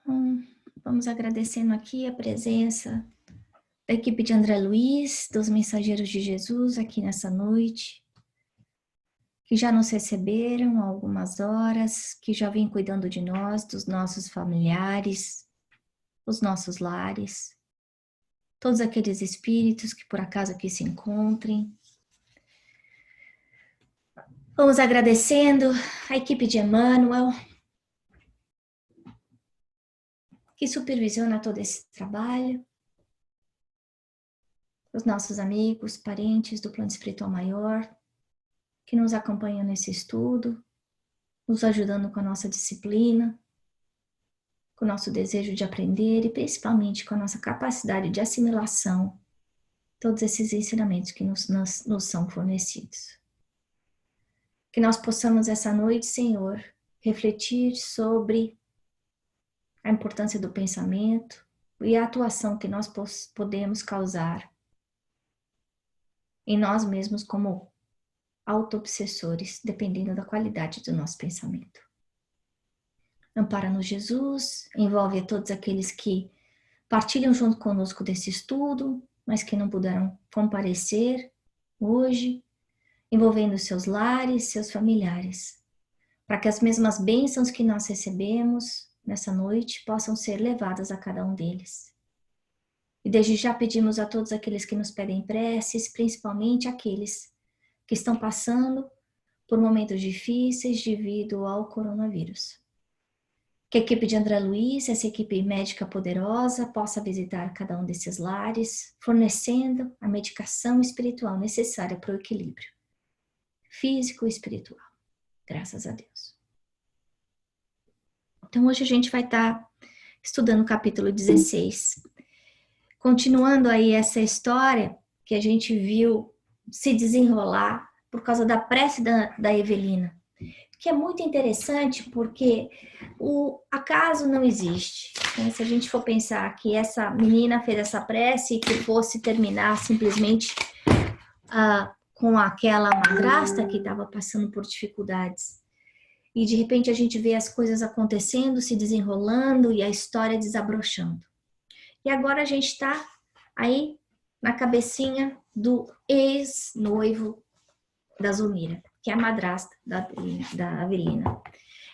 Então, vamos agradecendo aqui a presença da equipe de André Luiz, dos Mensageiros de Jesus aqui nessa noite, que já nos receberam há algumas horas, que já vem cuidando de nós, dos nossos familiares, os nossos lares, todos aqueles espíritos que por acaso aqui se encontrem. Vamos agradecendo a equipe de Emmanuel, que supervisiona todo esse trabalho, os nossos amigos, parentes do plano espiritual maior, que nos acompanham nesse estudo, nos ajudando com a nossa disciplina, com o nosso desejo de aprender e principalmente com a nossa capacidade de assimilação, todos esses ensinamentos que nos são fornecidos. Que nós possamos essa noite, Senhor, refletir sobre a importância do pensamento e a atuação que nós podemos causar em nós mesmos como auto-obsessores, dependendo da qualidade do nosso pensamento. Ampara-nos, Jesus, envolve a todos aqueles que partilham junto conosco desse estudo, mas que não puderam comparecer hoje, envolvendo seus lares, seus familiares, para que as mesmas bênçãos que nós recebemos nessa noite possam ser levadas a cada um deles. E desde já pedimos a todos aqueles que nos pedem preces, principalmente aqueles que estão passando por momentos difíceis devido ao coronavírus. Que a equipe de André Luiz, essa equipe médica poderosa, possa visitar cada um desses lares, fornecendo a medicação espiritual necessária para o equilíbrio físico e espiritual. Graças a Deus. Então hoje a gente vai estar estudando o capítulo 16. Continuando aí essa história que a gente viu se desenrolar por causa da prece da Evelina. Que é muito interessante porque o acaso não existe. Né? Se a gente for pensar que essa menina fez essa prece e que fosse terminar simplesmente com aquela madrasta que estava passando por dificuldades. E de repente a gente vê as coisas acontecendo, se desenrolando e a história desabrochando. E agora a gente está aí na cabecinha do ex-noivo da Zulmira, que é a madrasta da Avelina.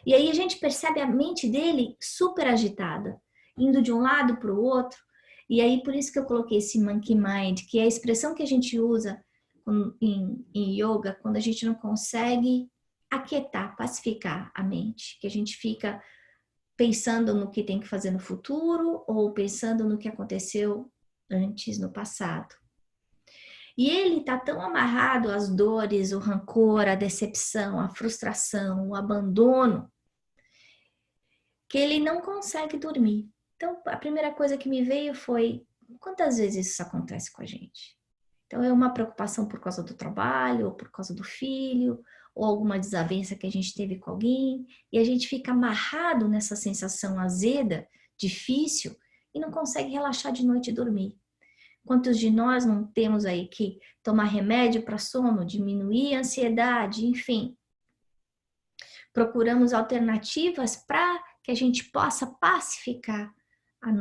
E aí a gente percebe a mente dele super agitada, indo de um lado para o outro. E aí por isso que eu coloquei esse monkey mind, que é a expressão que a gente usa em yoga quando a gente não consegue aquietar, pacificar a mente, que a gente fica pensando no que tem que fazer no futuro ou pensando no que aconteceu antes, no passado. E ele está tão amarrado às dores, o rancor, a decepção, a frustração, o abandono, que ele não consegue dormir. Então, a primeira coisa que me veio foi, quantas vezes isso acontece com a gente? Então, é uma preocupação por causa do trabalho, ou por causa do filho, ou alguma desavença que a gente teve com alguém, e a gente fica amarrado nessa sensação azeda, difícil, e não consegue relaxar de noite e dormir. Quantos de nós não temos aí que tomar remédio para sono, diminuir a ansiedade, enfim. Procuramos alternativas para que a gente possa pacificar a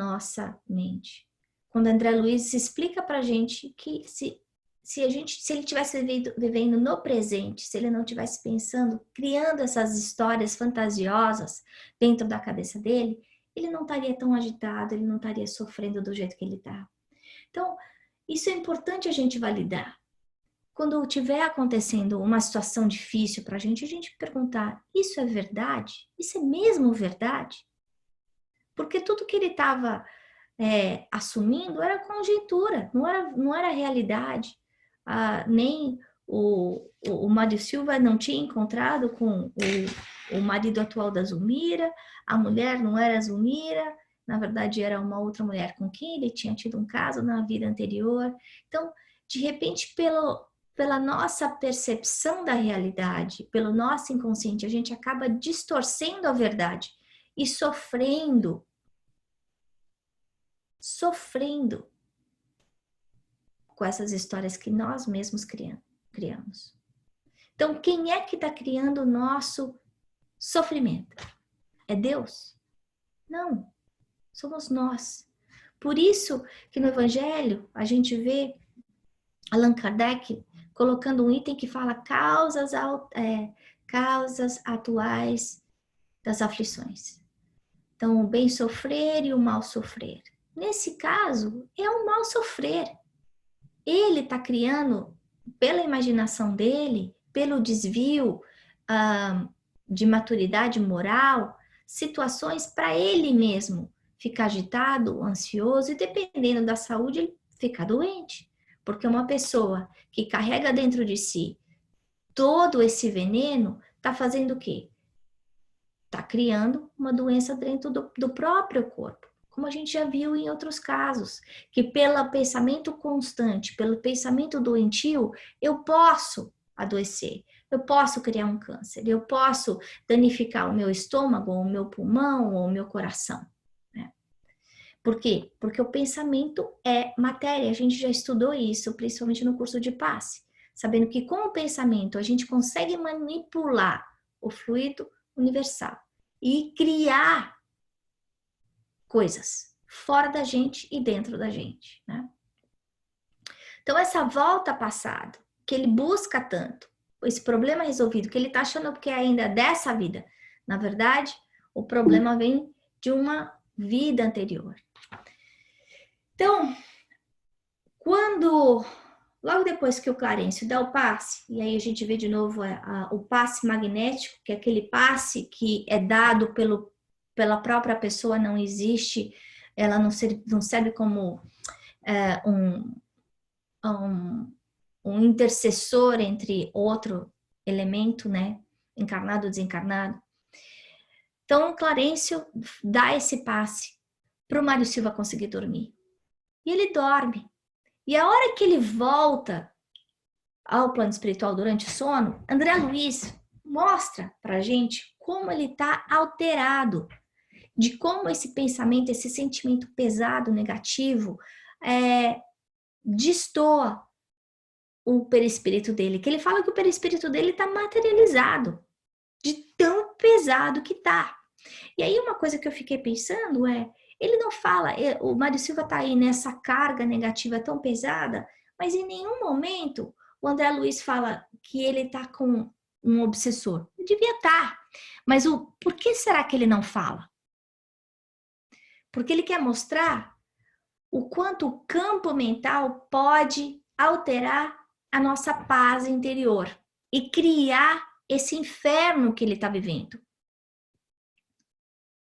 mente. Quando André Luiz explica para a gente que se ele estivesse vivendo no presente, se ele não estivesse pensando, criando essas histórias fantasiosas dentro da cabeça dele, ele não estaria tão agitado, ele não estaria sofrendo do jeito que ele está. Então, isso é importante a gente validar. Quando estiver acontecendo uma situação difícil para a gente perguntar, isso é verdade? Isso é mesmo verdade? Porque tudo que ele estava assumindo era conjectura, não era realidade. Nem o Mário Silva não tinha encontrado com o marido atual da Zulmira, a mulher não era a Zulmira, na verdade era uma outra mulher com quem ele tinha tido um caso na vida anterior. Então, de repente, pela nossa percepção da realidade, pelo nosso inconsciente, a gente acaba distorcendo a verdade e sofrendo com essas histórias que nós mesmos criamos. Então, quem é que está criando o nosso sofrimento? É Deus? Não. somos nós. Por isso que no Evangelho a gente vê Allan Kardec colocando um item que fala causas atuais das aflições. Então, o bem sofrer e o mal sofrer. Nesse caso, é o mal sofrer. Ele está criando, pela imaginação dele, pelo desvio de maturidade moral, situações para ele mesmo ficar agitado, ansioso e, dependendo da saúde, ele ficar doente. Porque uma pessoa que carrega dentro de si todo esse veneno está fazendo o quê? Está criando uma doença dentro do próprio corpo, como a gente já viu em outros casos, que pelo pensamento constante, pelo pensamento doentio, eu posso adoecer, eu posso criar um câncer, eu posso danificar o meu estômago, ou o meu pulmão, ou o meu coração. Né? Por quê? Porque o pensamento é matéria, a gente já estudou isso, principalmente no curso de passe, sabendo que com o pensamento a gente consegue manipular o fluido universal e criar coisas fora da gente e dentro da gente, né? Então, essa volta ao passado, que ele busca tanto, esse problema resolvido, que ele tá achando que é ainda dessa vida, na verdade, o problema vem de uma vida anterior. Então, logo depois que o Clarencio dá o passe, e aí a gente vê de novo o passe magnético, que é aquele passe que é dado pela própria pessoa, não existe, ela não serve como um intercessor entre outro elemento, né, encarnado ou desencarnado. Então, o Clarencio dá esse passe para o Mário Silva conseguir dormir. E ele dorme. E a hora que ele volta ao plano espiritual durante o sono, André Luiz mostra pra gente como ele está alterado, de como esse pensamento, esse sentimento pesado, negativo, destoa o perispírito dele, que ele fala que o perispírito dele está materializado, de tão pesado que tá. E aí uma coisa que eu fiquei pensando ele não fala, o Mário Silva tá aí nessa carga negativa tão pesada, mas em nenhum momento o André Luiz fala que ele tá com um obsessor. Ele devia estar. Mas por que será que ele não fala? Porque ele quer mostrar o quanto o campo mental pode alterar a nossa paz interior e criar esse inferno que ele está vivendo.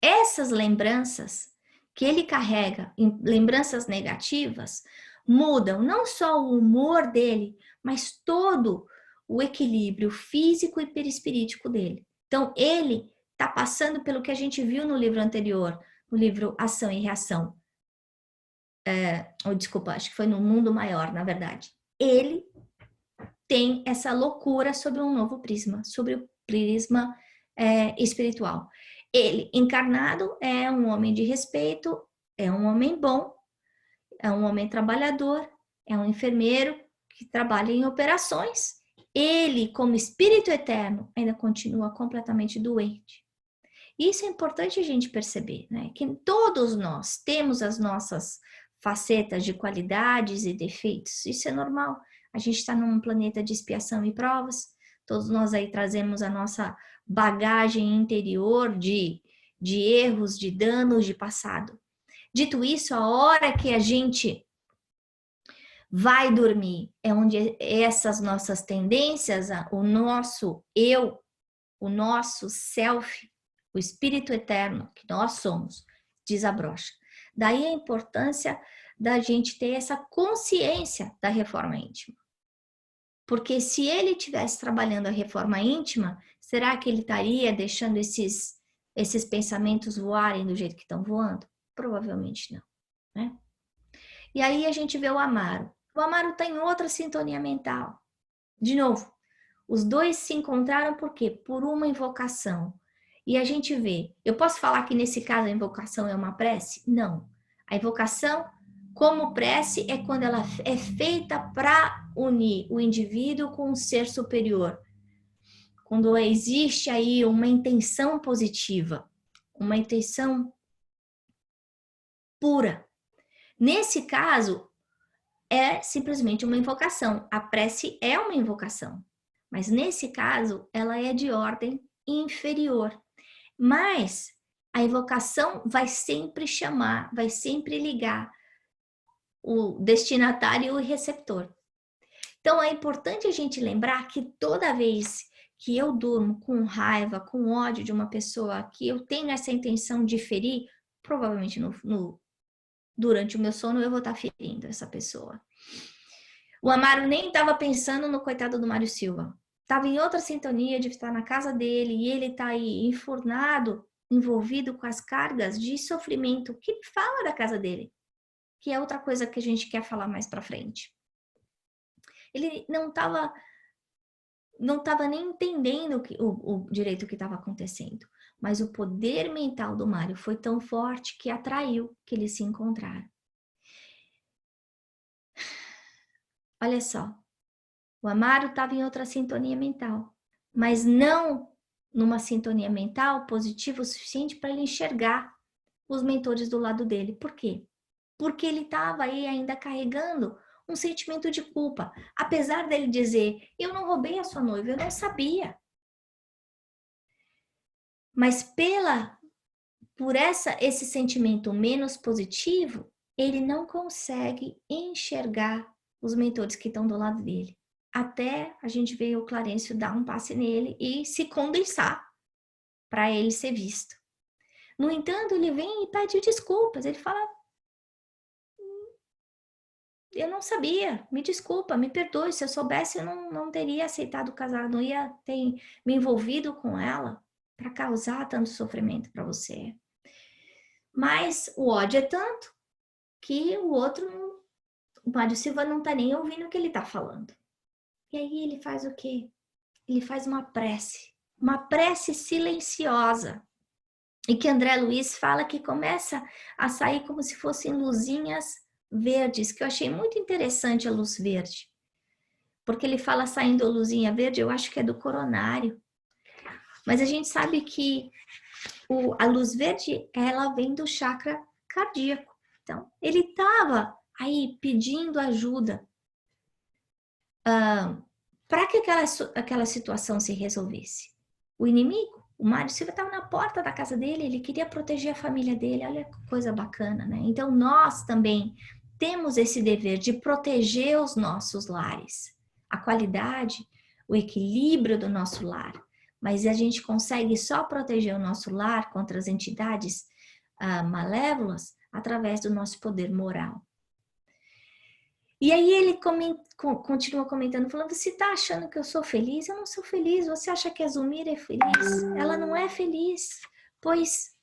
Essas lembranças que ele carrega, lembranças negativas, mudam não só o humor dele, mas todo o equilíbrio físico e perispirítico dele. Então, ele está passando pelo que a gente viu no livro anterior, no livro Ação e Reação. Desculpa, acho que foi no Mundo Maior, na verdade. Ele tem essa loucura sobre um novo prisma, sobre o prisma espiritual. Ele, encarnado, é um homem de respeito, é um homem bom, é um homem trabalhador, é um enfermeiro que trabalha em operações. Ele, como espírito eterno, ainda continua completamente doente. Isso é importante a gente perceber, né? Que todos nós temos as nossas facetas de qualidades e defeitos. Isso é normal. A gente está num planeta de expiação e provas. Todos nós aí trazemos a nossa bagagem interior de erros, de danos de passado. Dito isso, a hora que a gente vai dormir é onde essas nossas tendências, o nosso eu, o nosso self, o espírito eterno que nós somos, desabrocha. Daí a importância da gente ter essa consciência da reforma íntima. Porque se ele estivesse trabalhando a reforma íntima, será que ele estaria deixando esses pensamentos voarem do jeito que estão voando? Provavelmente não, né? E aí a gente vê o Amaro. O Amaro está em outra sintonia mental. De novo, os dois se encontraram por quê? Por uma invocação. E a gente vê, eu posso falar que nesse caso a invocação é uma prece? Não. A invocação, como prece, é quando ela é feita para unir o indivíduo com um ser superior. Quando existe aí uma intenção positiva, uma intenção pura. Nesse caso, é simplesmente uma invocação. A prece é uma invocação, mas nesse caso, ela é de ordem inferior. Mas a invocação vai sempre chamar, vai sempre ligar o destinatário e o receptor. Então, é importante a gente lembrar que toda vez que eu durmo com raiva, com ódio de uma pessoa, que eu tenho essa intenção de ferir, provavelmente durante o meu sono eu vou estar ferindo essa pessoa. O Amaro nem estava pensando no coitado do Mário Silva. Estava em outra sintonia de estar na casa dele e ele está aí enfurnado, envolvido com as cargas de sofrimento que fala da casa dele, que é outra coisa que a gente quer falar mais para frente. Ele não estava nem entendendo o direito que estava acontecendo, mas o poder mental do Mário foi tão forte que atraiu que eles se encontraram. Olha só, o Amaro estava em outra sintonia mental, mas não numa sintonia mental positiva o suficiente para ele enxergar os mentores do lado dele. Por quê? Porque ele estava aí ainda carregando um sentimento de culpa. Apesar dele dizer, eu não roubei a sua noiva, eu não sabia. Mas por esse sentimento menos positivo, ele não consegue enxergar os mentores que estão do lado dele. Até a gente vê o Clarencio dar um passe nele e se condensar para ele ser visto. No entanto, ele vem e pede desculpas. Ele fala, eu não sabia, me desculpa, me perdoe. Se eu soubesse, eu não teria aceitado casar, não ia ter me envolvido com ela para causar tanto sofrimento para você. Mas o ódio é tanto que o Mário Silva não tá nem ouvindo o que ele tá falando. E aí ele faz o quê? Ele faz uma prece silenciosa. E que André Luiz fala que começa a sair como se fossem luzinhas verdes, que eu achei muito interessante a luz verde. Porque ele fala saindo luzinha verde, eu acho que é do coronário. Mas a gente sabe que a luz verde, ela vem do chakra cardíaco. Então, ele estava aí pedindo ajuda para que aquela situação se resolvesse. O inimigo, o Mário Silva, estava na porta da casa dele, ele queria proteger a família dele, olha que coisa bacana, né? Então, nós também temos esse dever de proteger os nossos lares, a qualidade, o equilíbrio do nosso lar. Mas a gente consegue só proteger o nosso lar contra as entidades malévolas através do nosso poder moral. E aí ele continua comentando, falando, você tá achando que eu sou feliz? Eu não sou feliz. Você acha que a Zumira é feliz? Ela não é feliz. Pois...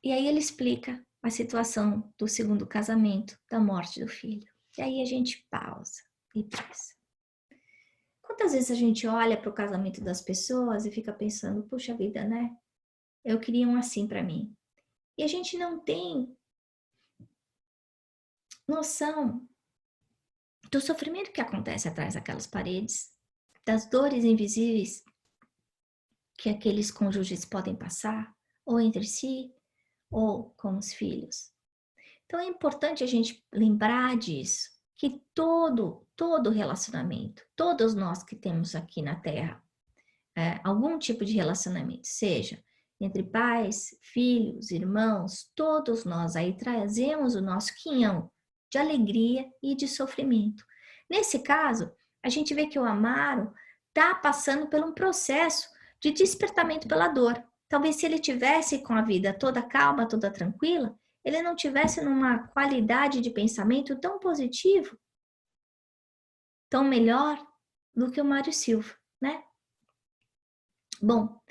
E aí ele explica a situação do segundo casamento, da morte do filho. E aí a gente pausa e pensa. Quantas vezes a gente olha para o casamento das pessoas e fica pensando, puxa vida, né? Eu queria um assim para mim. E a gente não tem noção do sofrimento que acontece atrás daquelas paredes, das dores invisíveis que aqueles cônjuges podem passar, ou entre si, ou com os filhos. Então é importante a gente lembrar disso, que todo relacionamento, todos nós que temos aqui na Terra, algum tipo de relacionamento, seja entre pais, filhos, irmãos, todos nós aí trazemos o nosso quinhão de alegria e de sofrimento. Nesse caso, a gente vê que o Amaro está passando por um processo de despertamento pela dor. Talvez se ele tivesse com a vida toda calma, toda tranquila, ele não tivesse numa qualidade de pensamento tão positivo, tão melhor do que o Mário Silva, né? Bom,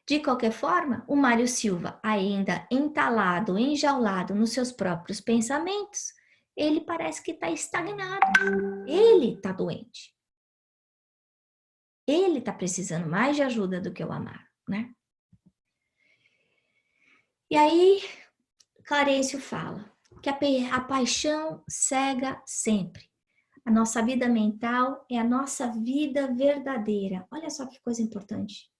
de qualquer forma, o Mário Silva, ainda entalado, enjaulado nos seus próprios pensamentos, ele parece que está estagnado. Ele está doente. Ele está precisando mais de ajuda do que o Amaro, né? E aí, Clarencio fala que a paixão cega sempre. A nossa vida mental é a nossa vida verdadeira. Olha só que coisa importante.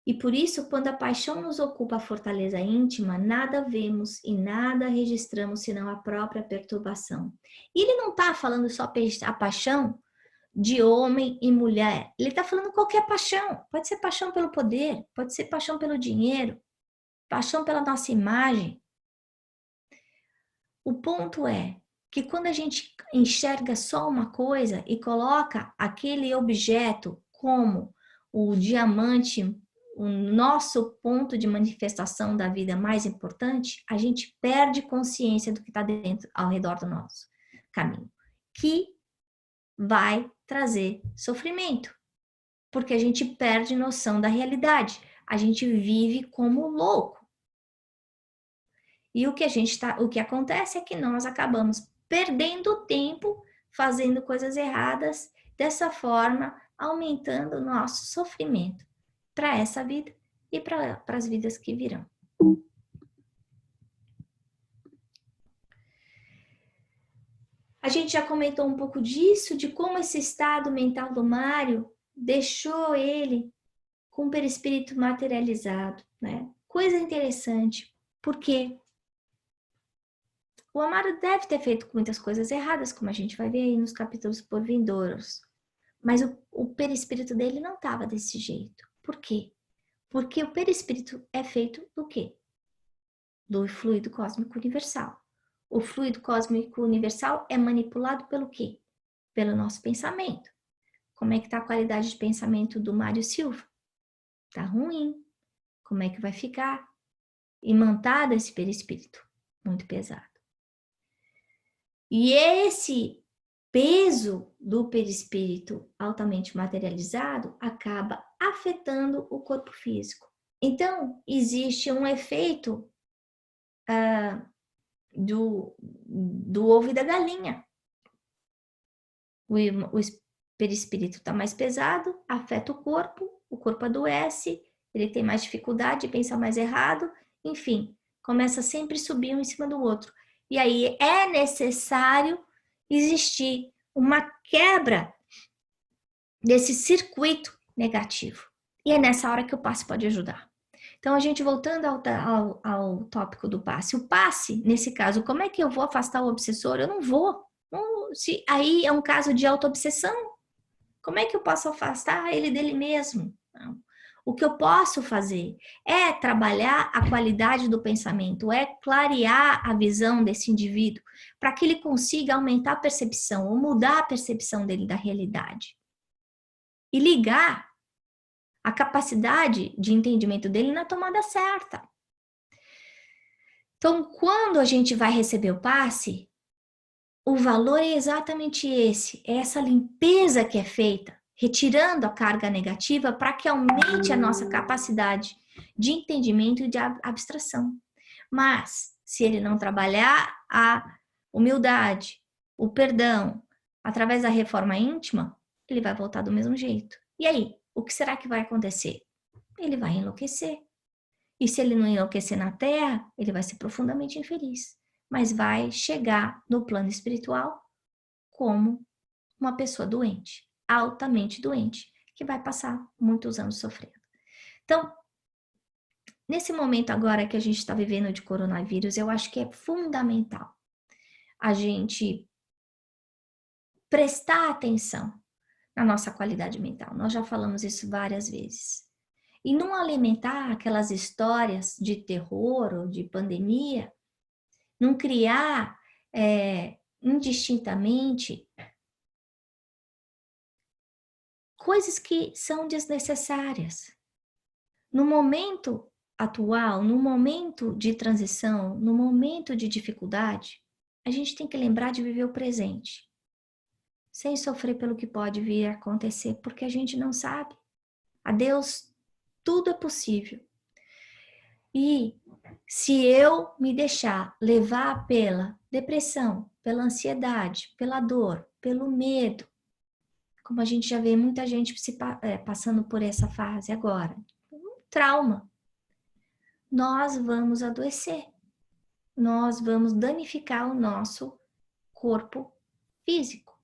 E por isso, quando a paixão nos ocupa a fortaleza íntima, nada vemos e nada registramos senão a própria perturbação. E ele não está falando só a paixão de homem e mulher. Ele está falando qualquer paixão. Pode ser paixão pelo poder, pode ser paixão pelo dinheiro, paixão pela nossa imagem. O ponto é que quando a gente enxerga só uma coisa e coloca aquele objeto como o diamante, o nosso ponto de manifestação da vida mais importante, a gente perde consciência do que está dentro, ao redor do nosso caminho, que vai trazer sofrimento, porque a gente perde noção da realidade, a gente vive como louco. E o que acontece é que nós acabamos perdendo tempo fazendo coisas erradas, dessa forma aumentando o nosso sofrimento para essa vida e para as vidas que virão. A gente já comentou um pouco disso, de como esse estado mental do Mário deixou ele com o perispírito materializado, né? Coisa interessante, porque o Amaro deve ter feito muitas coisas erradas, como a gente vai ver aí nos capítulos por vindouros. Mas o perispírito dele não estava desse jeito. Por quê? Porque o perispírito é feito do quê? Do fluido cósmico universal. O fluido cósmico universal é manipulado pelo quê? Pelo nosso pensamento. Como é que está a qualidade de pensamento do Mário Silva? Tá ruim. Como é que vai ficar? Imantado esse perispírito. Muito pesado. E esse peso do perispírito altamente materializado acaba afetando o corpo físico. Então, existe um efeito do ovo da galinha. O perispírito está mais pesado, afeta o corpo adoece, ele tem mais dificuldade, pensa mais errado, enfim, começa sempre a subir um em cima do outro. E aí é necessário existir uma quebra desse circuito negativo. E é nessa hora que o passe pode ajudar. Então, a gente voltando ao tópico do passe. O passe, nesse caso, como é que eu vou afastar o obsessor? Eu não vou. Se aí é um caso de autoobsessão, como é que eu posso afastar ele dele mesmo? Não. O que eu posso fazer é trabalhar a qualidade do pensamento, é clarear a visão desse indivíduo para que ele consiga aumentar a percepção ou mudar a percepção dele da realidade. E ligar a capacidade de entendimento dele na tomada certa. Então, quando a gente vai receber o passe, o valor é exatamente esse, é essa limpeza que é feita, retirando a carga negativa para que aumente a nossa capacidade de entendimento e de abstração. Mas, se ele não trabalhar a humildade, o perdão, através da reforma íntima, ele vai voltar do mesmo jeito. E aí, o que será que vai acontecer? Ele vai enlouquecer. E se ele não enlouquecer na Terra, ele vai ser profundamente infeliz. Mas vai chegar no plano espiritual como uma pessoa doente, altamente doente, que vai passar muitos anos sofrendo. Então, nesse momento agora que a gente está vivendo de coronavírus, eu acho que é fundamental a gente prestar atenção na nossa qualidade mental. Nós já falamos isso várias vezes. E não alimentar aquelas histórias de terror ou de pandemia, não criar indistintamente coisas que são desnecessárias. No momento atual, no momento de transição, no momento de dificuldade, a gente tem que lembrar de viver o presente, sem sofrer pelo que pode vir a acontecer, porque a gente não sabe. A Deus tudo é possível. E se eu me deixar levar pela depressão, pela ansiedade, pela dor, pelo medo, como a gente já vê muita gente passando por essa fase agora, um trauma, nós vamos adoecer, nós vamos danificar o nosso corpo físico.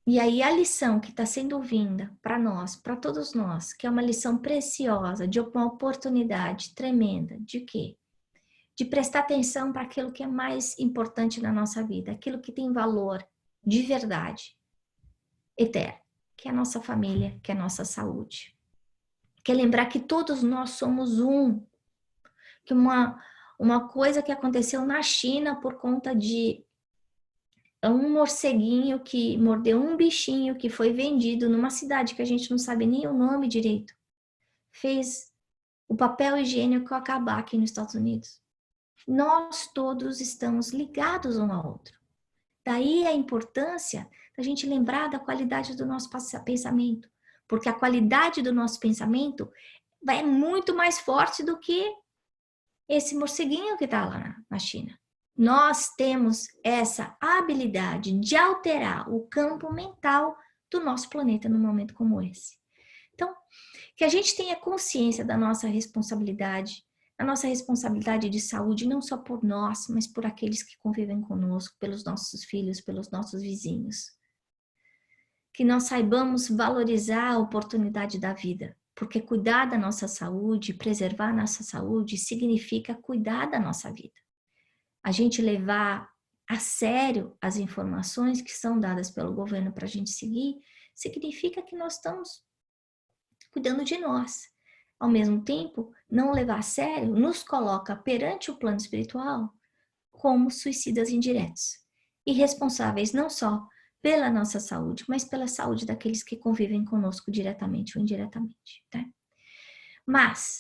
E aí a lição que está sendo vinda para nós, para todos nós, que é uma lição preciosa, de uma oportunidade tremenda, de quê? De prestar atenção para aquilo que é mais importante na nossa vida, aquilo que tem valor de verdade, eterno, que é a nossa família, que é a nossa saúde. Que é lembrar que todos nós somos um, que uma coisa que aconteceu na China por conta de um morceguinho que mordeu um bichinho que foi vendido numa cidade que a gente não sabe nem o nome direito, fez o papel higiênico acabar aqui nos Estados Unidos. Nós todos estamos ligados um ao outro. Daí a importância da gente lembrar da qualidade do nosso pensamento, porque a qualidade do nosso pensamento é muito mais forte do que esse morceguinho que está lá na China. Nós temos essa habilidade de alterar o campo mental do nosso planeta num momento como esse. Então, que a gente tenha consciência da nossa responsabilidade, a nossa responsabilidade de saúde, não só por nós, mas por aqueles que convivem conosco, pelos nossos filhos, pelos nossos vizinhos. Que nós saibamos valorizar a oportunidade da vida, porque cuidar da nossa saúde, preservar a nossa saúde, significa cuidar da nossa vida. A gente levar a sério as informações que são dadas pelo governo para a gente seguir, significa que nós estamos cuidando de nós. Ao mesmo tempo, não levar a sério nos coloca perante o plano espiritual como suicidas indiretos, e responsáveis não só pela nossa saúde, mas pela saúde daqueles que convivem conosco diretamente ou indiretamente. Tá? Mas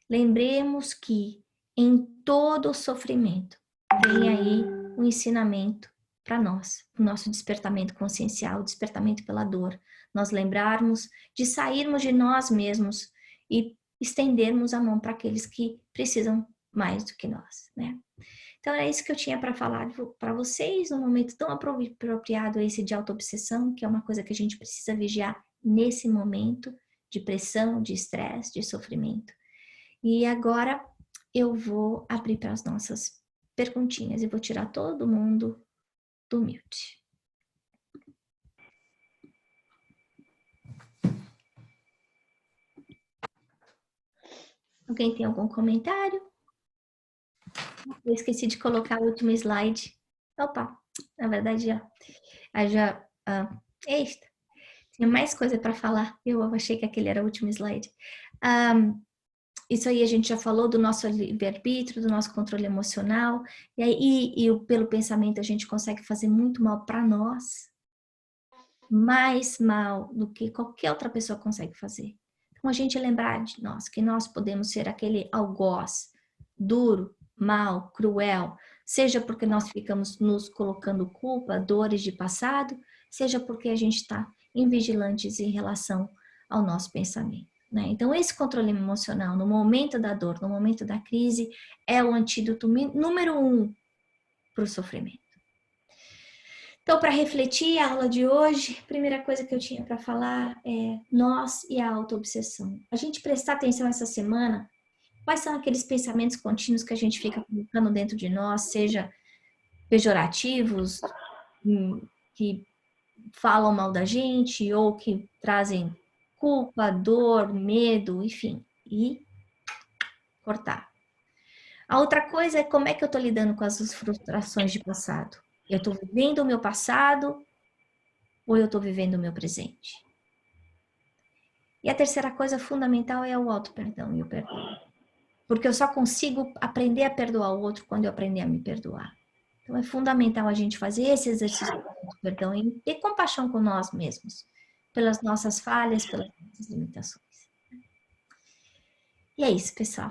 lembremos que em todo o sofrimento vem aí um ensinamento para nós, o nosso despertamento consciencial, o despertamento pela dor, nós lembrarmos de sairmos de nós mesmos e estendermos a mão para aqueles que precisam mais do que nós, né? Então é isso que eu tinha para falar para vocês num momento tão apropriado esse de autoobsessão, que é uma coisa que a gente precisa vigiar nesse momento de pressão, de estresse, de sofrimento. E agora eu vou abrir para as nossas perguntinhas e vou tirar todo mundo do mute. Alguém tem algum comentário? Eu esqueci de colocar o último slide. Opa, na verdade eita, tinha mais coisa para falar. Eu achei que aquele era o último slide. Isso aí a gente já falou do nosso livre-arbítrio, do nosso controle emocional. E aí, pelo pensamento, a gente consegue fazer muito mal para nós. Mais mal do que qualquer outra pessoa consegue fazer. Então, a gente lembrar de nós, que nós podemos ser aquele algoz duro, mal, cruel, seja porque nós ficamos nos colocando culpa, dores de passado, seja porque a gente está invigilantes em relação ao nosso pensamento. Né? Então, esse controle emocional, no momento da dor, no momento da crise, é o antídoto número 1 para o sofrimento. Então, para refletir a aula de hoje, a primeira coisa que eu tinha para falar é nós e a autoobsessão. A gente prestar atenção essa semana, quais são aqueles pensamentos contínuos que a gente fica colocando dentro de nós, seja pejorativos, que falam mal da gente, ou que trazem culpa, dor, medo, enfim, e cortar. A outra coisa é como é que eu estou lidando com as frustrações de passado. Eu estou vivendo o meu passado ou eu estou vivendo o meu presente? E a terceira coisa fundamental é o auto-perdão e o perdão. Porque eu só consigo aprender a perdoar o outro quando eu aprender a me perdoar. Então é fundamental a gente fazer esse exercício do auto-perdão e ter compaixão com nós mesmos, pelas nossas falhas, pelas nossas limitações. E é isso, pessoal.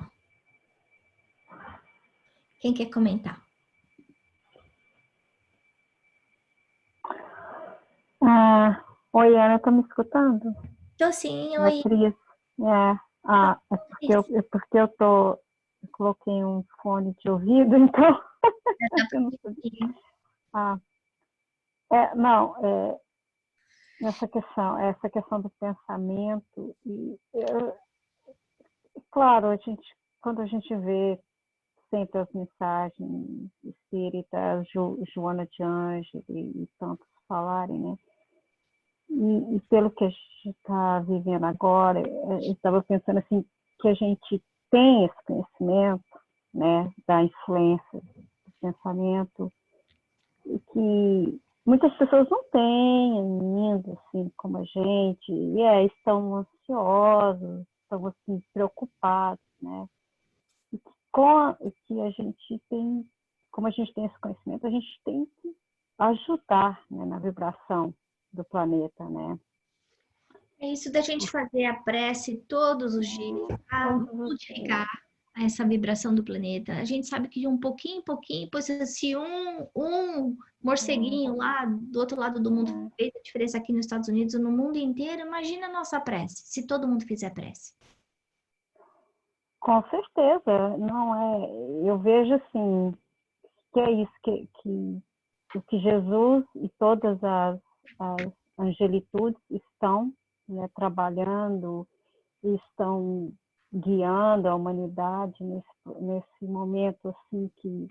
Quem quer comentar? Oi, Ana, tá me escutando? Tô sim, oi. Beatriz, é porque eu coloquei um fone de ouvido, então eu não sabia. Essa questão do pensamento, claro, quando a gente vê sempre as mensagens espíritas, Joana de Ângeles e tantos falarem, né? E pelo que a gente está vivendo agora, eu estava pensando assim, que a gente tem esse conhecimento, né, da influência do pensamento, e que muitas pessoas não têm ainda, assim, como a gente, e estão ansiosos, estão, assim, preocupados, né, e que a gente tem, como a gente tem esse conhecimento, a gente tem que ajudar, né, na vibração do planeta, né. É isso da gente fazer a prece todos os dias para modificar essa vibração do planeta. A gente sabe que de um pouquinho em pouquinho, pois se um morceguinho lá do outro lado do mundo fez a diferença aqui nos Estados Unidos ou no mundo inteiro, imagina a nossa prece, se todo mundo fizer prece. Com certeza, não é. Eu vejo assim que é isso que Jesus e todas as angelitudes estão, né, trabalhando e estão guiando a humanidade nesse momento assim que,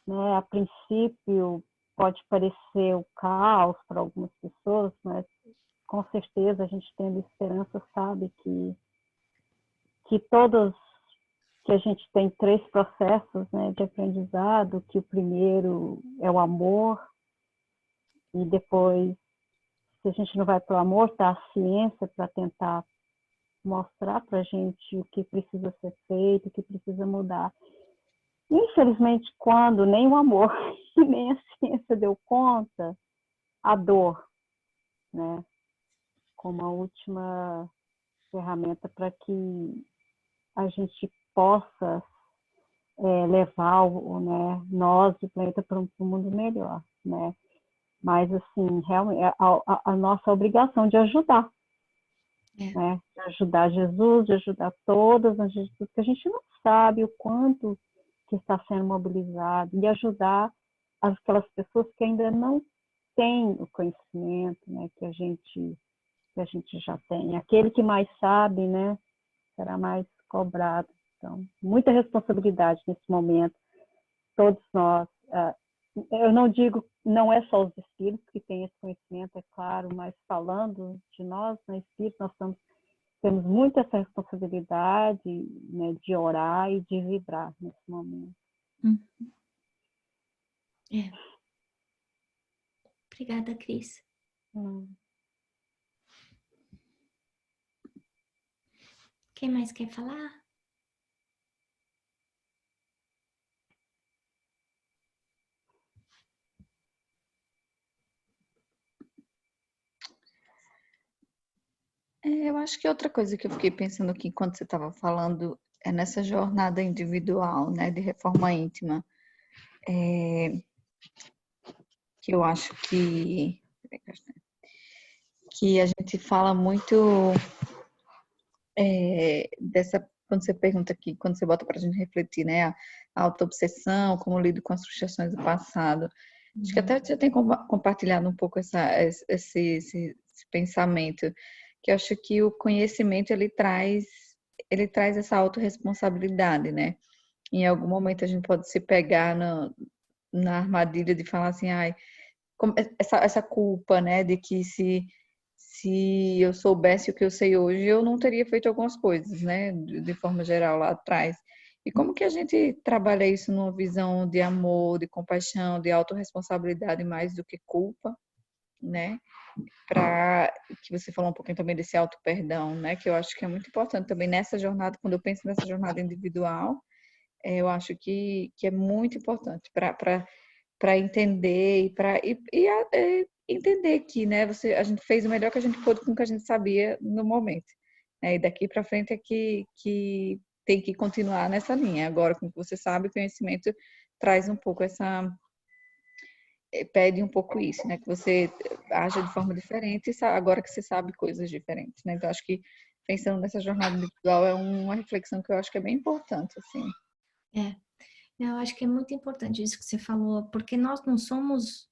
né, a princípio pode parecer o caos para algumas pessoas, mas com certeza a gente tendo esperança sabe que todos que a gente tem 3 processos, né, de aprendizado, que o primeiro é o amor, e depois, se a gente não vai para o amor, está a ciência para tentar mostrar para a gente o que precisa ser feito, o que precisa mudar. Infelizmente, quando nem o amor e nem a ciência deu conta, a dor, né, como a última ferramenta para que a gente possa levar né, nós e o planeta para um mundo melhor, né? Mas, assim, realmente, a nossa obrigação de ajudar, né? De ajudar Jesus, de ajudar todas as Jesus, porque a gente não sabe o quanto que está sendo mobilizado, e ajudar aquelas pessoas que ainda não têm o conhecimento, né? Que a gente já tem. Aquele que mais sabe, né? Será mais cobrado. Então, muita responsabilidade nesse momento, todos nós. Eu não digo, não é só os espíritos que têm esse conhecimento, é claro, mas falando de nós, né, espíritos, temos muito essa responsabilidade, né, de orar e de vibrar nesse momento. É. Obrigada, Cris. Quem mais quer falar? Eu acho que outra coisa que eu fiquei pensando aqui enquanto você estava falando é nessa jornada individual, né, de reforma íntima, que eu acho que a gente fala muito dessa, quando você pergunta aqui, quando você bota para a gente refletir, né, a autoobsessão, como lido com as frustrações do passado. Acho que até já tem compartilhado um pouco esse pensamento, que eu acho que o conhecimento ele traz essa autorresponsabilidade, né? Em algum momento a gente pode se pegar na armadilha de falar assim, ai, essa culpa, né, de que se eu soubesse o que eu sei hoje, eu não teria feito algumas coisas, né, de forma geral lá atrás. E como que a gente trabalha isso numa visão de amor, de compaixão, de autorresponsabilidade mais do que culpa, né? Para que você falou um pouquinho também desse auto-perdão, né? Que eu acho que é muito importante também nessa jornada, quando eu penso nessa jornada individual, eu acho que é muito importante para entender e para entender que, né, a gente fez o melhor que a gente pôde com o que a gente sabia no momento, né? E daqui para frente é que tem que continuar nessa linha. Agora, com o que você sabe, o conhecimento traz um pouco pede um pouco isso, né? Que você aja de forma diferente, agora que você sabe coisas diferentes, né? Então, acho que pensando nessa jornada individual é uma reflexão que eu acho que é bem importante, assim. Eu acho que é muito importante isso que você falou, porque nós não somos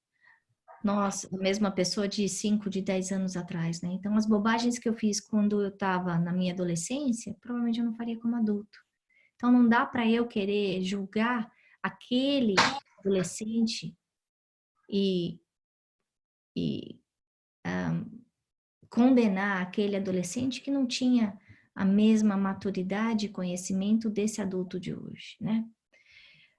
a mesma pessoa de 5, de 10 anos atrás, né? Então, as bobagens que eu fiz quando eu estava na minha adolescência, provavelmente eu não faria como adulto. Então, não dá para eu querer julgar aquele adolescente e condenar aquele adolescente que não tinha a mesma maturidade e conhecimento desse adulto de hoje, né?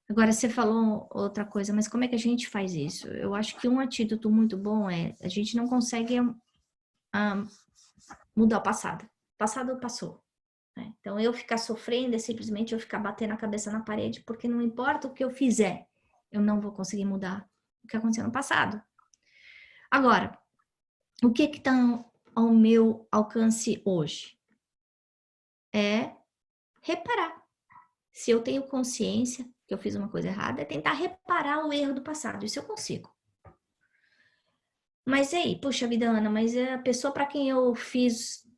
Agora, você falou outra coisa, mas como é que a gente faz isso? Eu acho que um antídoto muito bom é, a gente não consegue mudar o passado. O passado passou, né? Então, eu ficar sofrendo é simplesmente eu ficar batendo a cabeça na parede, porque não importa o que eu fizer, eu não vou conseguir mudar o que aconteceu no passado. Agora, o que está ao meu alcance hoje? É reparar. Se eu tenho consciência que eu fiz uma coisa errada, é tentar reparar o erro do passado. Isso eu consigo. Mas aí, puxa vida, Ana, mas é a pessoa para quem eu fiz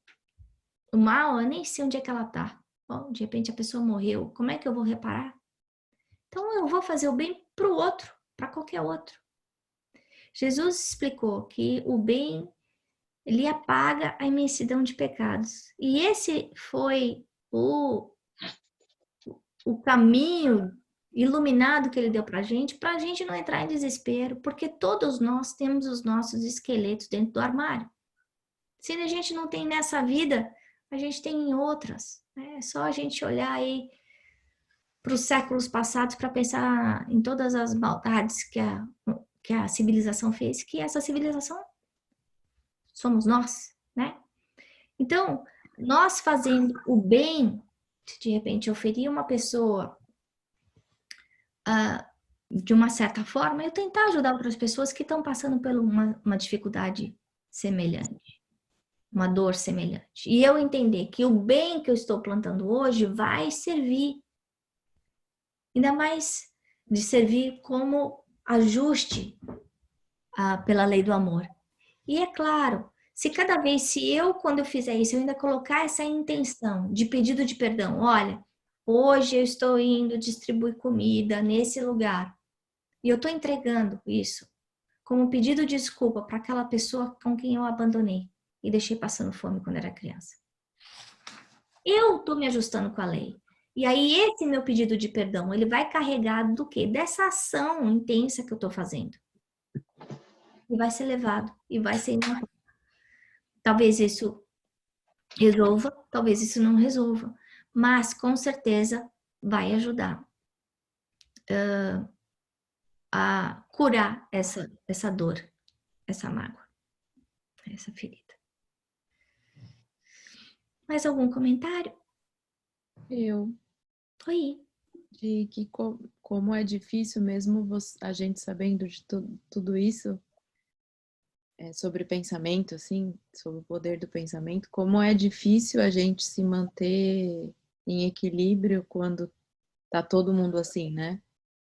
o mal, eu nem sei onde é que ela tá. Bom, de repente a pessoa morreu. Como é que eu vou reparar? Então eu vou fazer o bem para o outro, para qualquer outro. Jesus explicou que o bem, ele apaga a imensidão de pecados. E esse foi o caminho iluminado que ele deu para a gente não entrar em desespero, porque todos nós temos os nossos esqueletos dentro do armário. Se a gente não tem nessa vida, a gente tem em outras. Né? É só a gente olhar aí para os séculos passados para pensar em todas as maldades que a civilização fez, que essa civilização somos nós, né? Então, nós fazendo o bem, de repente eu ferir uma pessoa de uma certa forma, eu tentar ajudar outras pessoas que estão passando por uma dificuldade semelhante, uma dor semelhante. E eu entender que o bem que eu estou plantando hoje vai servir, ainda mais de servir como ajuste pela lei do amor. E é claro, se eu, quando eu fizer isso, eu ainda colocar essa intenção de pedido de perdão, olha, hoje eu estou indo distribuir comida nesse lugar, e eu estou entregando isso como pedido de desculpa para aquela pessoa com quem eu abandonei e deixei passando fome quando era criança. Eu estou me ajustando com a lei. E aí esse meu pedido de perdão, ele vai carregado do quê? Dessa ação intensa que eu estou fazendo. E vai ser levado, e vai ser imaculado. Talvez isso resolva, talvez isso não resolva. Mas, com certeza, vai ajudar a curar essa dor, essa mágoa, essa ferida. Mais algum comentário? Eu, Oi. de que como é difícil mesmo a gente sabendo de tudo isso, sobre pensamento, assim, sobre o poder do pensamento, como é difícil a gente se manter em equilíbrio quando tá todo mundo assim, né?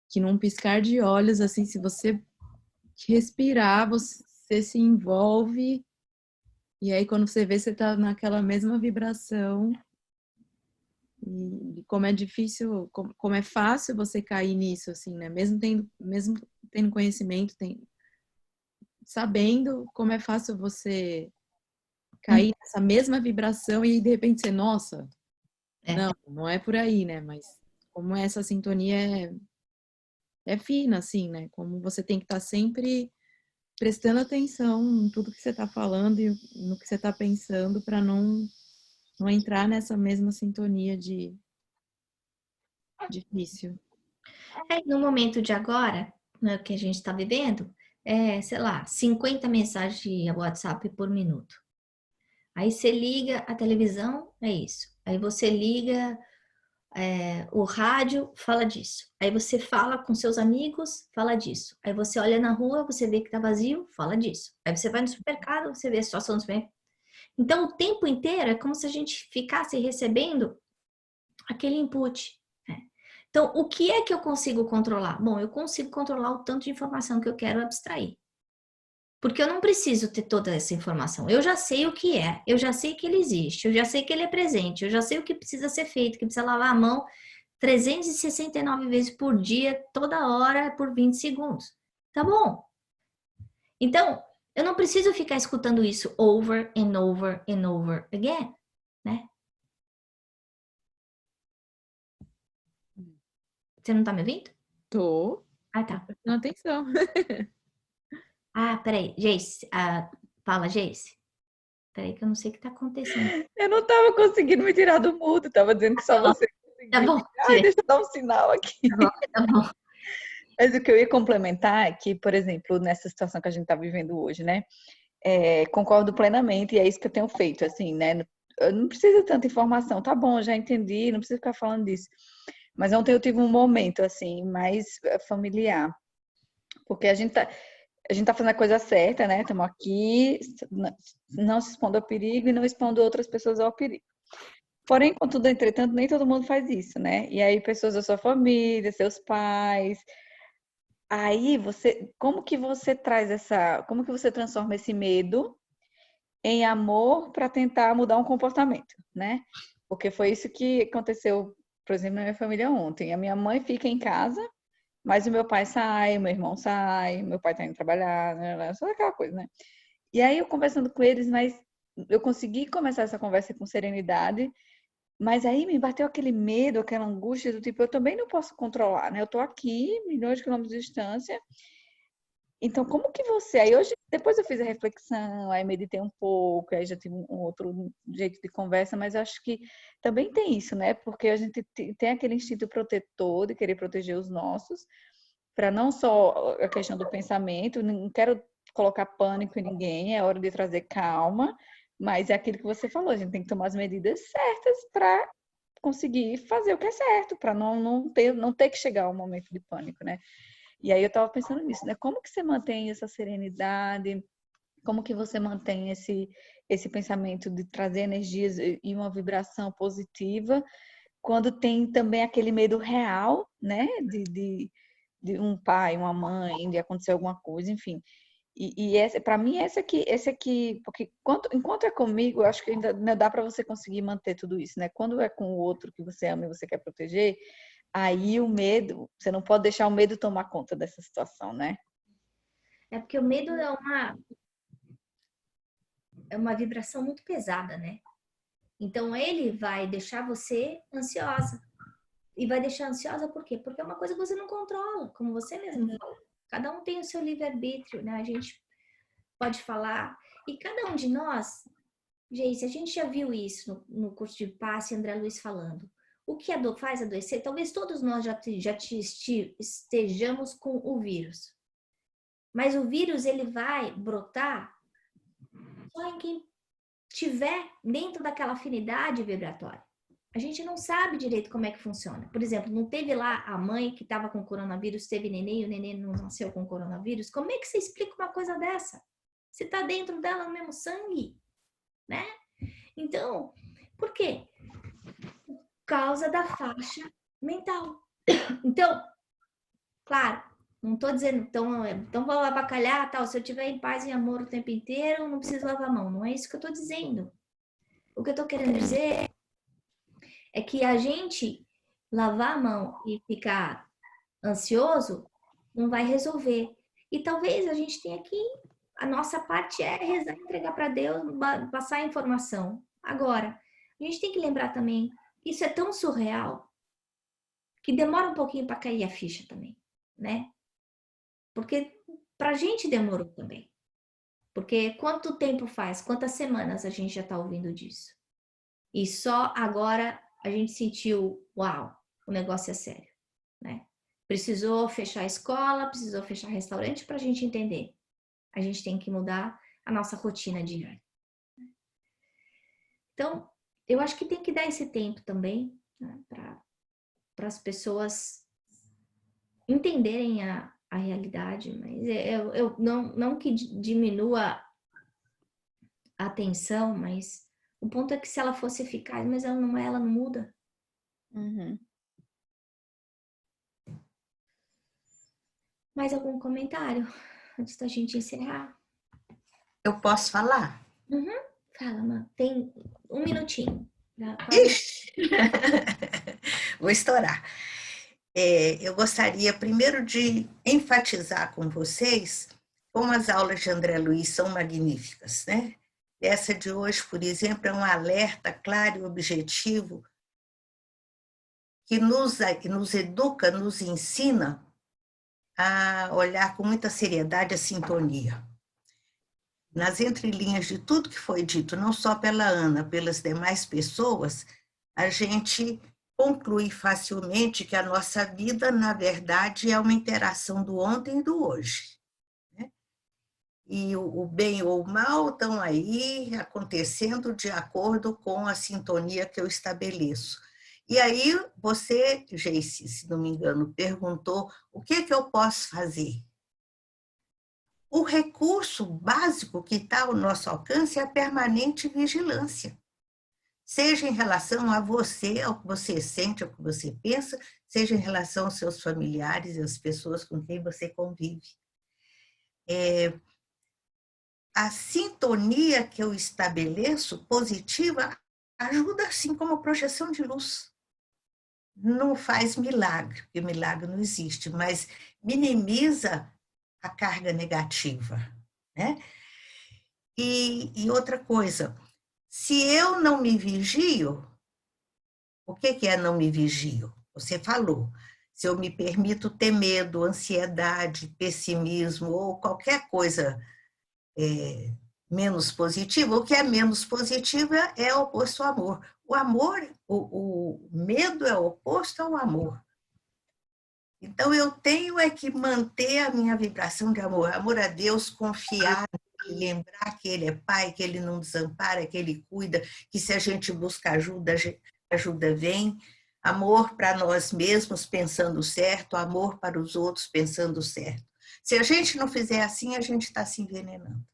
Que num piscar de olhos, assim, se você respirar, você se envolve, e aí quando você vê, você tá naquela mesma vibração. E como é difícil, como é fácil você cair nisso, assim, né? Mesmo tendo conhecimento, sabendo como é fácil você cair nessa mesma vibração e de repente você, nossa, não é por aí, né? Mas como essa sintonia é fina, assim, né? Como você tem que estar sempre prestando atenção em tudo que você está falando e no que você está pensando para não entrar nessa mesma sintonia de difícil. No momento de agora, né, que a gente está vivendo, sei lá, 50 mensagens de WhatsApp por minuto. Aí você liga a televisão, é isso. Aí você liga o rádio, fala disso. Aí você fala com seus amigos, fala disso. Aí você olha na rua, você vê que tá vazio, fala disso. Aí você vai no supermercado, você vê a situação do supermercado. Então, o tempo inteiro é como se a gente ficasse recebendo aquele input. Né? Então, o que é que eu consigo controlar? Bom, eu consigo controlar o tanto de informação que eu quero abstrair. Porque eu não preciso ter toda essa informação. Eu já sei o que é, eu já sei que ele existe, eu já sei que ele é presente, eu já sei o que precisa ser feito, que precisa lavar a mão 369 vezes por dia, toda hora, por 20 segundos. Tá bom. Então, eu não preciso ficar escutando isso over and over and over again, né? Você não tá me ouvindo? Tô Ah, tá. prestando atenção. Ah, peraí, Jace, Fala, Geice. Peraí que eu não sei o que está acontecendo. Eu não estava conseguindo me tirar do mudo, estava dizendo que só você Tá conseguia. bom, Ai, tirei. deixa eu dar um sinal aqui. Tá bom, tá bom. Mas o que eu ia complementar é que, por exemplo, nessa situação que a gente está vivendo hoje, né? Concordo plenamente e é isso que eu tenho feito, assim, né? Eu não preciso de tanta informação, tá bom, já entendi, não preciso ficar falando disso. Mas ontem eu tive um momento, assim, mais familiar, porque a gente tá fazendo a coisa certa, né? Estamos aqui, não se expondo ao perigo e não expondo outras pessoas ao perigo. Porém, contudo, entretanto, nem todo mundo faz isso, né? E aí, pessoas da sua família, seus pais. Aí, como que você como que você transforma esse medo em amor para tentar mudar um comportamento, né? Porque foi isso que aconteceu, por exemplo, na minha família ontem. A minha mãe fica em casa, mas o meu pai sai, o meu irmão sai, meu pai tá indo trabalhar, né? Só aquela coisa, né? E aí eu conversando com eles, mas eu consegui começar essa conversa com serenidade, mas aí me bateu aquele medo, aquela angústia do tipo, eu também não posso controlar, né? Eu tô aqui, milhões de quilômetros de distância. Então, como que você... Aí hoje, depois eu fiz a reflexão, aí meditei um pouco, aí já tive um outro jeito de conversa, mas acho que também tem isso, né? Porque a gente tem aquele instinto protetor de querer proteger os nossos, para não só a questão do pensamento, não quero colocar pânico em ninguém, é hora de trazer calma, mas é aquilo que você falou, a gente tem que tomar as medidas certas para conseguir fazer o que é certo, para não ter que chegar ao momento de pânico, né? E aí eu estava pensando nisso, né? Como que você mantém essa serenidade? Como que você mantém esse pensamento de trazer energias e uma vibração positiva quando tem também aquele medo real, né? De um pai, uma mãe, de acontecer alguma coisa, enfim. E para mim, esse aqui, porque enquanto é comigo, eu acho que ainda dá para você conseguir manter tudo isso, né? Quando é com o outro que você ama e você quer proteger, aí o medo, você não pode deixar o medo tomar conta dessa situação, né? É porque o medo é uma vibração muito pesada, né? Então ele vai deixar você ansiosa. E vai deixar ansiosa por quê? Porque é uma coisa que você não controla, como você mesmo falou. Cada um tem o seu livre-arbítrio, né? A gente pode falar. E cada um de nós, gente, a gente já viu isso no curso de passe, André Luiz falando. O que faz adoecer? Talvez todos nós já estejamos com o vírus. Mas o vírus, ele vai brotar só em quem tiver dentro daquela afinidade vibratória. A gente não sabe direito como é que funciona. Por exemplo, não teve lá a mãe que estava com coronavírus, teve neném e o neném não nasceu com coronavírus. Como é que você explica uma coisa dessa? Se está dentro dela no mesmo sangue, né? Então, por quê? Por causa da faixa mental. Então, claro, não estou dizendo, então vou avacalhar, tal. Se eu estiver em paz e amor o tempo inteiro, não preciso lavar a mão. Não é isso que eu estou dizendo. O que eu estou querendo dizer é que a gente lavar a mão e ficar ansioso não vai resolver. E talvez a gente tenha que, a nossa parte é rezar, entregar para Deus, passar a informação. Agora, a gente tem que lembrar também, isso é tão surreal que demora um pouquinho para cair a ficha também, né? Porque pra gente demorou também. Porque quanto tempo faz, quantas semanas a gente já está ouvindo disso? E só agora a gente sentiu, uau, o negócio é sério, né? Precisou fechar a escola, precisou fechar restaurante para a gente entender. A gente tem que mudar a nossa rotina diária. Então, eu acho que tem que dar esse tempo também, né, para as pessoas entenderem a realidade. Mas eu não que diminua a atenção, mas o ponto é que se ela fosse eficaz, mas ela não muda. Uhum. Mais algum comentário antes da gente encerrar? Eu posso falar? Uhum. Fala, Má. Tem um minutinho. Ixi! Vou estourar. Eu gostaria primeiro de enfatizar com vocês como as aulas de André Luiz são magníficas, né? Essa de hoje, por exemplo, é um alerta claro e objetivo que nos educa, nos ensina a olhar com muita seriedade a sintonia. nas entrelinhas de tudo que foi dito, não só pela Ana, pelas demais pessoas, a gente conclui facilmente que a nossa vida, na verdade, é uma interação do ontem e do hoje. Né? E o bem ou o mal estão aí acontecendo de acordo com a sintonia que eu estabeleço. E aí você, Geice, se não me engano, perguntou o que eu posso fazer. O recurso básico que está ao nosso alcance é a permanente vigilância. Seja em relação a você, ao que você sente, ao que você pensa, seja em relação aos seus familiares e às pessoas com quem você convive. A sintonia que eu estabeleço, positiva, ajuda assim como a projeção de luz. Não faz milagre, porque milagre não existe, mas minimiza a carga negativa, né? E outra coisa, se eu não me vigio, o que é não me vigio? Você falou, se eu me permito ter medo, ansiedade, pessimismo ou qualquer coisa menos positiva, o que é menos positivo é oposto ao amor. O amor, o medo é oposto ao amor. Então, eu tenho que manter a minha vibração de amor. Amor a Deus, confiar, lembrar que Ele é Pai, que Ele não desampara, que Ele cuida, que se a gente busca ajuda, a ajuda vem. Amor para nós mesmos, pensando certo. Amor para os outros, pensando certo. Se a gente não fizer assim, a gente está se envenenando.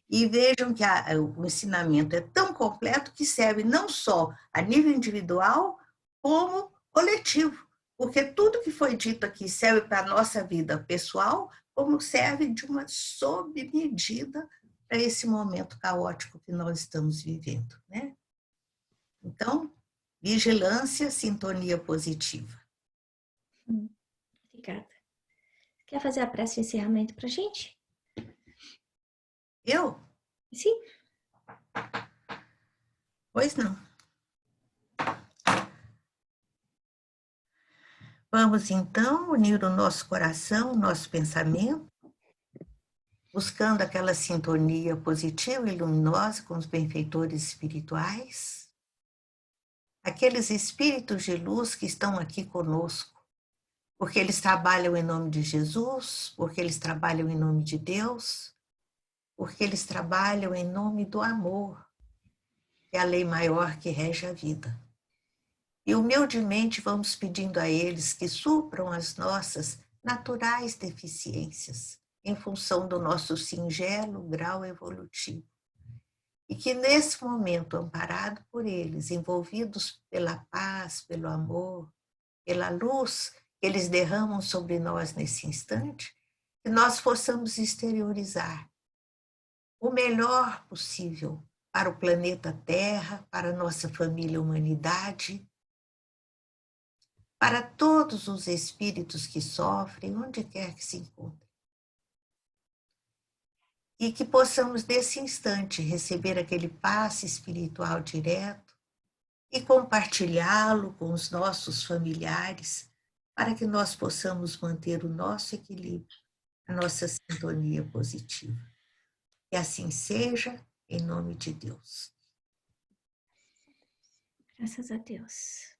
E vejam que o ensinamento é tão completo que serve não só a nível individual, como coletivo. Porque tudo que foi dito aqui serve para a nossa vida pessoal, como serve de uma sob-medida para esse momento caótico que nós estamos vivendo, né? Então, vigilância, sintonia positiva. Obrigada. Quer fazer a prece de encerramento para a gente? Eu? Sim. Pois não. Vamos, então, unir o nosso coração, o nosso pensamento, buscando aquela sintonia positiva e luminosa com os benfeitores espirituais, aqueles espíritos de luz que estão aqui conosco, porque eles trabalham em nome de Jesus, porque eles trabalham em nome de Deus, porque eles trabalham em nome do amor, que é a lei maior que rege a vida. E humildemente vamos pedindo a eles que supram as nossas naturais deficiências, em função do nosso singelo grau evolutivo. E que nesse momento, amparado por eles, envolvidos pela paz, pelo amor, pela luz que eles derramam sobre nós nesse instante, que nós possamos exteriorizar o melhor possível para o planeta Terra, para a nossa família humanidade, para todos os espíritos que sofrem, onde quer que se encontrem. E que possamos, nesse instante, receber aquele passe espiritual direto e compartilhá-lo com os nossos familiares, para que nós possamos manter o nosso equilíbrio, a nossa sintonia positiva. Que assim seja, em nome de Deus. Graças a Deus.